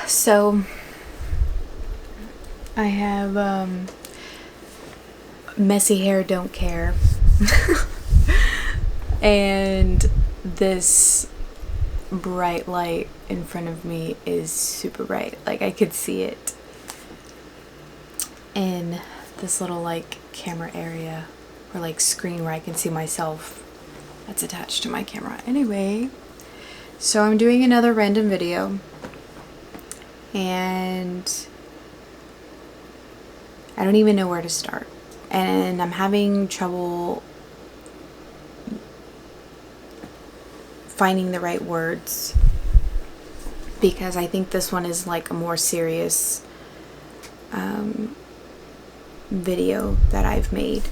So I have messy hair, don't care. And this bright light in front of me is super bright. Like, I could see it in this little like camera area or like screen where I can see myself that's attached to my camera. Anyway, so I'm doing another random video and I don't even know where to start, and I'm having trouble finding the right words because I think this one is like a more serious video that I've made.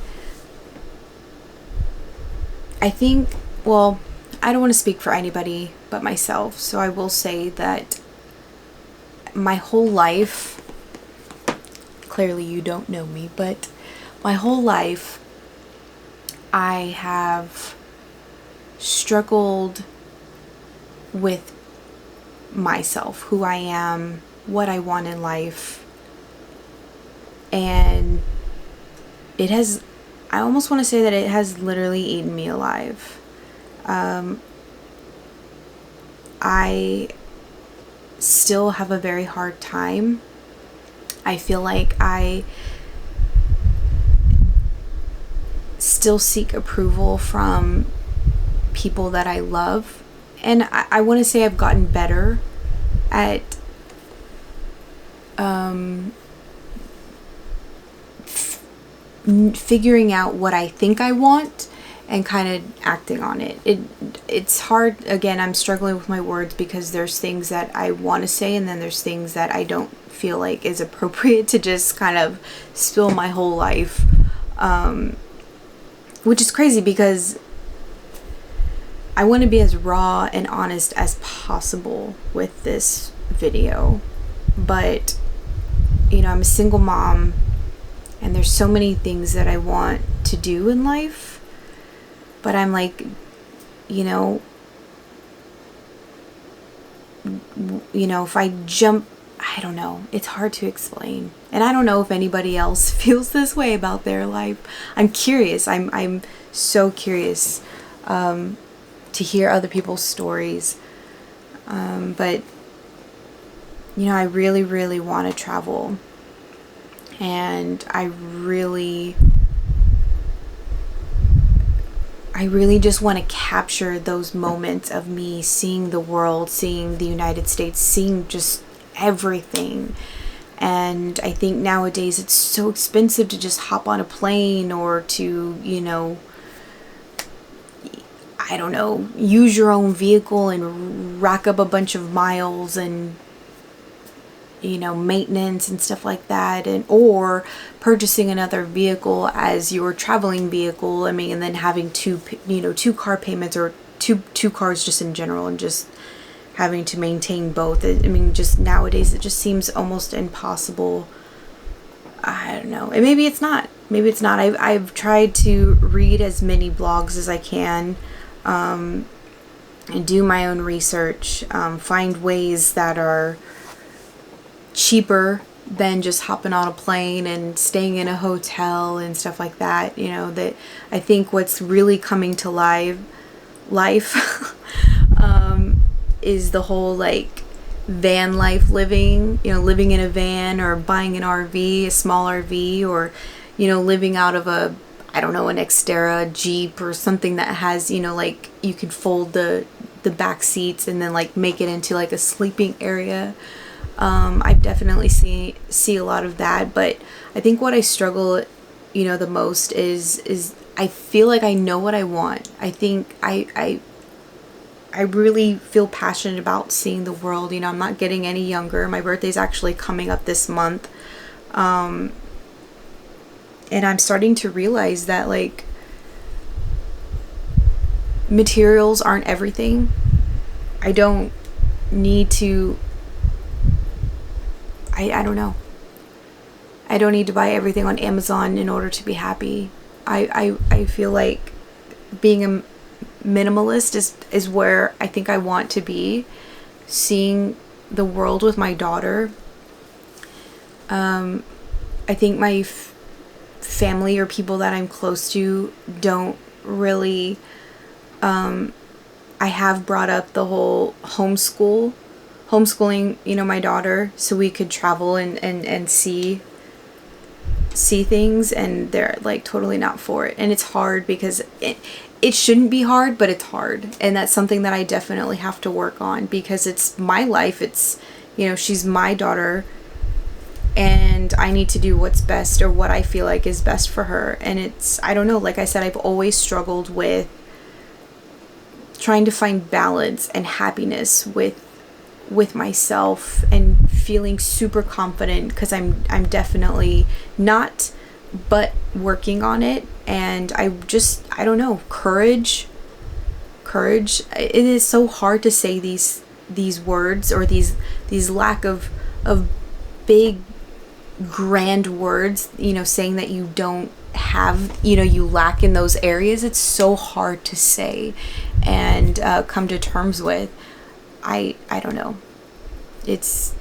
I think, well, I don't want to speak for anybody but myself, so I will say that my whole life, clearly you don't know me, but my whole life I have struggled with myself, who I am, what I want in life, and it has, I almost want to say that it has literally eaten me alive. I still have a very hard time. I feel like I still seek approval from people that I love, and I want to say I've gotten better at figuring out what I think I want and kind of acting on it. It's hard. Again, I'm struggling with my words because there's things that I want to say and then there's things that I don't feel like is appropriate to just kind of spill my whole life, which is crazy because I want to be as raw and honest as possible with this video. But you know, I'm a single mom and there's so many things that I want to do in life, but I'm like, you know, if I jump, I don't know, it's hard to explain. And I don't know if anybody else feels this way about their life. I'm curious. I'm so curious to hear other people's stories. But you know, I really, really want to travel. And I really just want to capture those moments of me seeing the world, seeing the United States, seeing just everything. And I think nowadays it's so expensive to just hop on a plane or to, you know, I don't know, use your own vehicle and rack up a bunch of miles and, you know, maintenance and stuff like that, and or purchasing another vehicle as your traveling vehicle. I mean, and then having two car payments or two cars just in general, and just having to maintain both. I mean, just nowadays it just seems almost impossible. I don't know. And maybe it's not. Maybe it's not. I've tried to read as many blogs as I can, and do my own research, find ways that are cheaper than just hopping on a plane and staying in a hotel and stuff like that. You know, that I think what's really coming to life is the whole like van life living, you know, living in a van or buying an RV, a small RV, or, you know, living out of a, I don't know, an Xterra Jeep or something that has, you know, like you could fold the back seats and then like make it into like a sleeping area. I definitely see a lot of that, but I think what I struggle, you know, the most is I feel like I know what I want. I think I really feel passionate about seeing the world. You know, I'm not getting any younger. My birthday's actually coming up this month. And I'm starting to realize that like materials aren't everything. I don't need to, I don't know. I don't need to buy everything on Amazon in order to be happy. I feel like being a minimalist is where I think I want to be. Seeing the world with my daughter. I think my family or people that I'm close to don't really, I have brought up the whole homeschooling, my daughter, so we could travel and see things, and they're like totally not for it. And it's hard because it shouldn't be hard, but it's hard. And that's something that I definitely have to work on, because it's my life. It's, she's my daughter, and I need to do what's best, or what I feel like is best for her. And it's, I don't know, like I said, I've always struggled with trying to find balance and happiness with myself, and feeling super confident, because I'm definitely not, but working on it. And I don't know, courage. It is so hard to say these words, or these lack of big grand words, saying that you don't have, you lack in those areas. It's so hard to say and come to terms with. I don't know. It's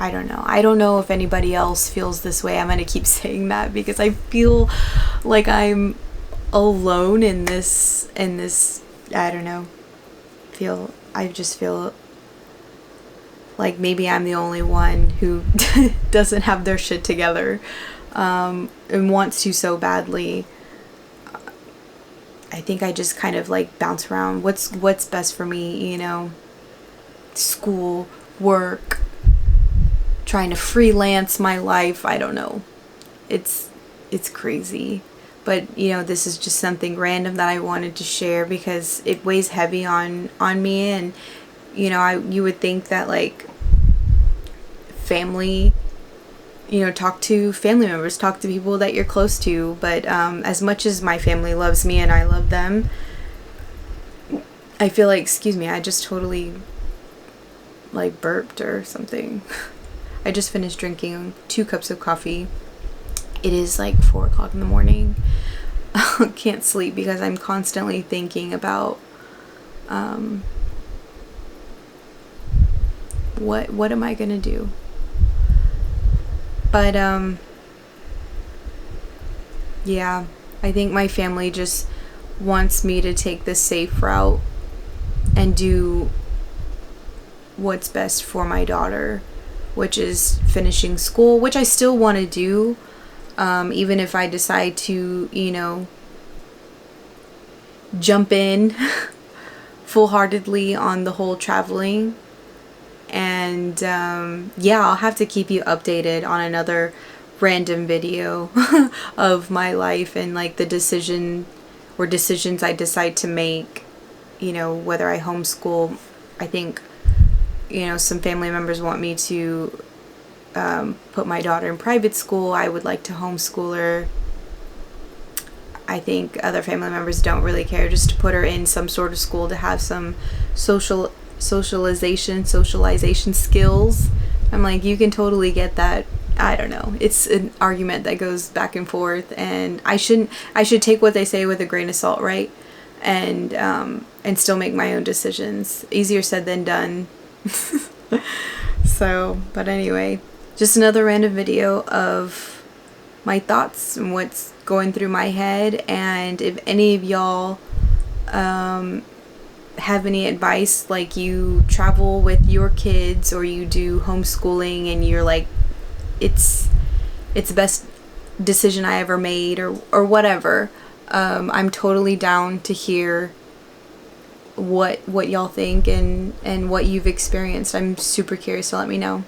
I don't know. I don't know if anybody else feels this way. I'm going to keep saying that because I feel like I'm alone in this I don't know. I just feel like maybe I'm the only one who doesn't have their shit together, and wants to so badly. I think I just kind of like bounce around. What's best for me, school, work, trying to freelance my life. I don't know. It's crazy. But, this is just something random that I wanted to share because it weighs heavy on me. And, you would think that like family, talk to family members, talk to people that you're close to. But as much as my family loves me and I love them, I feel like, excuse me, I just totally like burped or something. I just finished drinking 2 cups of coffee. It is like 4 o'clock in the morning. Can't sleep because I'm constantly thinking about what am I gonna do? But yeah, I think my family just wants me to take the safe route and do what's best for my daughter, which is finishing school, which I still want to do, even if I decide to, jump in full-heartedly on the whole traveling. And yeah, I'll have to keep you updated on another random video of my life and like the decisions I decide to make, whether I homeschool. I think, some family members want me to put my daughter in private school. I would like to homeschool her. I think other family members don't really care, just to put her in some sort of school to have some socialization skills. I'm like, you can totally get that. I don't know. It's an argument that goes back and forth, and I should take what they say with a grain of salt, right? And still make my own decisions. Easier said than done. So, but anyway, just another random video of my thoughts and what's going through my head. And if any of y'all have any advice, like you travel with your kids or you do homeschooling and you're like, it's the best decision I ever made, or whatever, I'm totally down to hear what y'all think and what you've experienced. I'm super curious, so let me know.